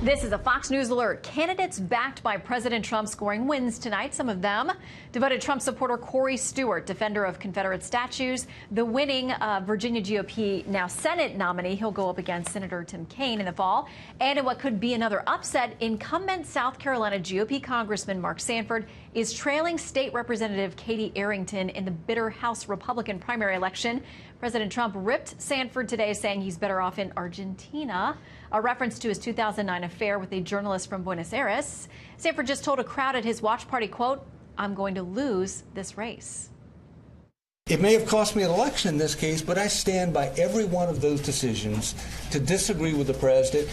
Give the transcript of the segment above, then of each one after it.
This is a Fox News alert. Candidates backed by President Trump scoring wins tonight. Some of them. Devoted Trump supporter Corey Stewart, defender of Confederate statues, the winning Virginia GOP now Senate nominee. He'll go up against Senator Tim Kaine in the fall. And in what could be another upset, incumbent South Carolina GOP Congressman Mark Sanford is trailing State Representative Katie Arrington in the bitter House Republican primary election. President Trump ripped Sanford today, saying he's better off in Argentina, a reference to his 2009 affair with a journalist from Buenos Aires. Sanford just told a crowd at his watch party, quote, "I'm going to lose this race." It may have cost me an election in this case, but I stand by every one of those decisions to disagree with the president.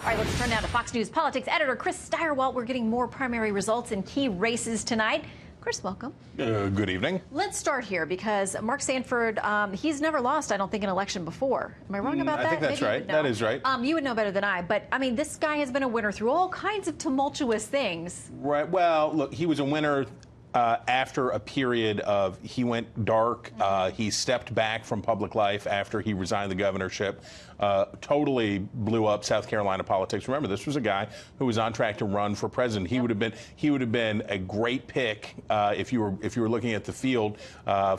All right, let's turn now to Fox News politics editor Chris Steyerwalt. We're getting more primary results in key races tonight. Chris, welcome. Good evening. Let's start here because Mark Sanford, he's never lost, I don't think, an election before. Am I wrong about that? I think that's right. That is right. You would know better than I, but I mean, this guy has been a winner through all kinds of tumultuous things. Right. Well, look, he was a winner after a period of, he went dark. He stepped back from public life after he resigned the governorship. Totally blew up South Carolina politics. Remember, this was a guy who was on track to run for president. He would have been a great pick if you were looking at the field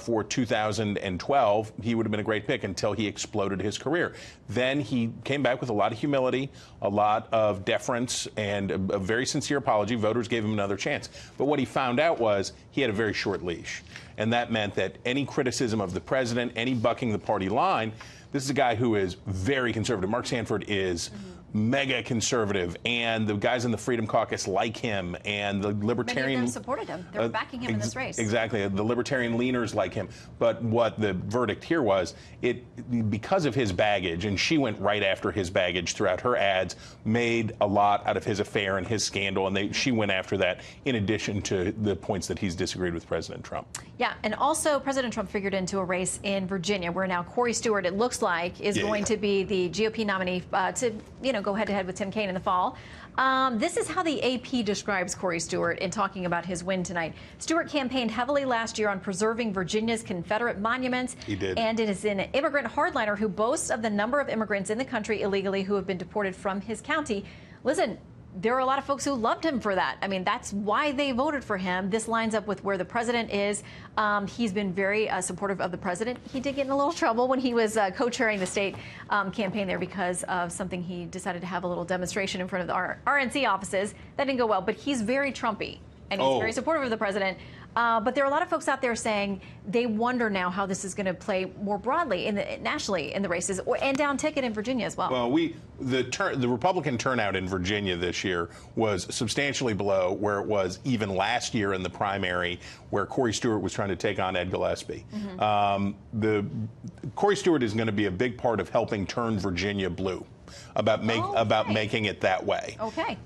for 2012. He would have been a great pick until he exploded his career. Then he came back with a lot of humility, a lot of deference, and a very sincere apology. Voters gave him another chance. But what he found out was he had a very short leash. And that meant that any criticism of the president, any bucking the party line, this is a guy who is very conservative. Mark Sanford is mega conservative, and the guys in the Freedom Caucus like him, and the libertarian... Many of them supported him. They were backing him in this race. Exactly. The libertarian leaners like him. But what the verdict here was, because of his baggage, and she went right after his baggage throughout her ads, made a lot out of his affair and his scandal, and she went after that in addition to the points that he's disagreed with President Trump. Yeah, and also President Trump figured into a race in Virginia, where now Corey Stewart, it looks like, is going to be the GOP nominee to, go head-to-head with Tim Kaine in the fall. This is how the AP describes Corey Stewart in talking about his win tonight. Stewart campaigned heavily last year on preserving Virginia's Confederate monuments. He did. And it is an immigrant hardliner who boasts of the number of immigrants in the country illegally who have been deported from his county. Listen, there are a lot of folks who loved him for that. I mean, that's why they voted for him. This lines up with where the president is. He's been very supportive of the president. He did get in a little trouble when he was co-chairing the state campaign there because of something he decided to have a little demonstration in front of the RNC offices. That didn't go well, but he's very Trumpy, and he's very supportive of the president. But there are a lot of folks out there saying they wonder now how this is going to play more broadly nationally in the races and down ticket in Virginia as well. Well, the Republican turnout in Virginia this year was substantially below where it was even last year in the primary, where Corey Stewart was trying to take on Ed Gillespie. Corey Stewart is going to be a big part of helping turn Virginia blue. About making it that way. Okay.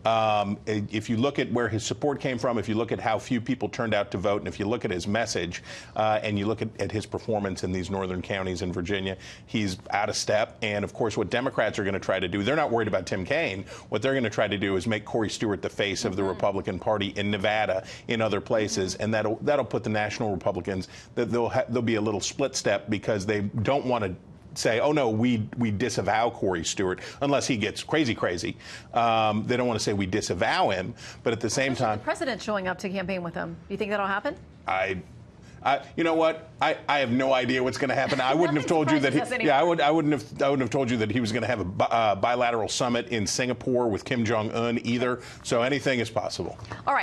If you look at where his support came from, if you look at how few people turned out to vote, and if you look at his message, and you look at his performance in these northern counties in Virginia, he's out of step. And of course, what Democrats are going to try to do, they're not worried about Tim Kaine. What they're going to try to do is make Corey Stewart the face of the Republican Party in Nevada, in other places, and that'll put the national Republicans, that there'll be a little split step because they don't want to say, oh no, we disavow Corey Stewart unless he gets crazy. They don't want to say we disavow him, but at the same time, the president showing up to campaign with him. Do you think that'll happen? You know what? I have no idea what's going to happen. I wouldn't have told you that. I wouldn't have told you that he was going to have a bilateral summit in Singapore with Kim Jong-un either. So anything is possible. All right.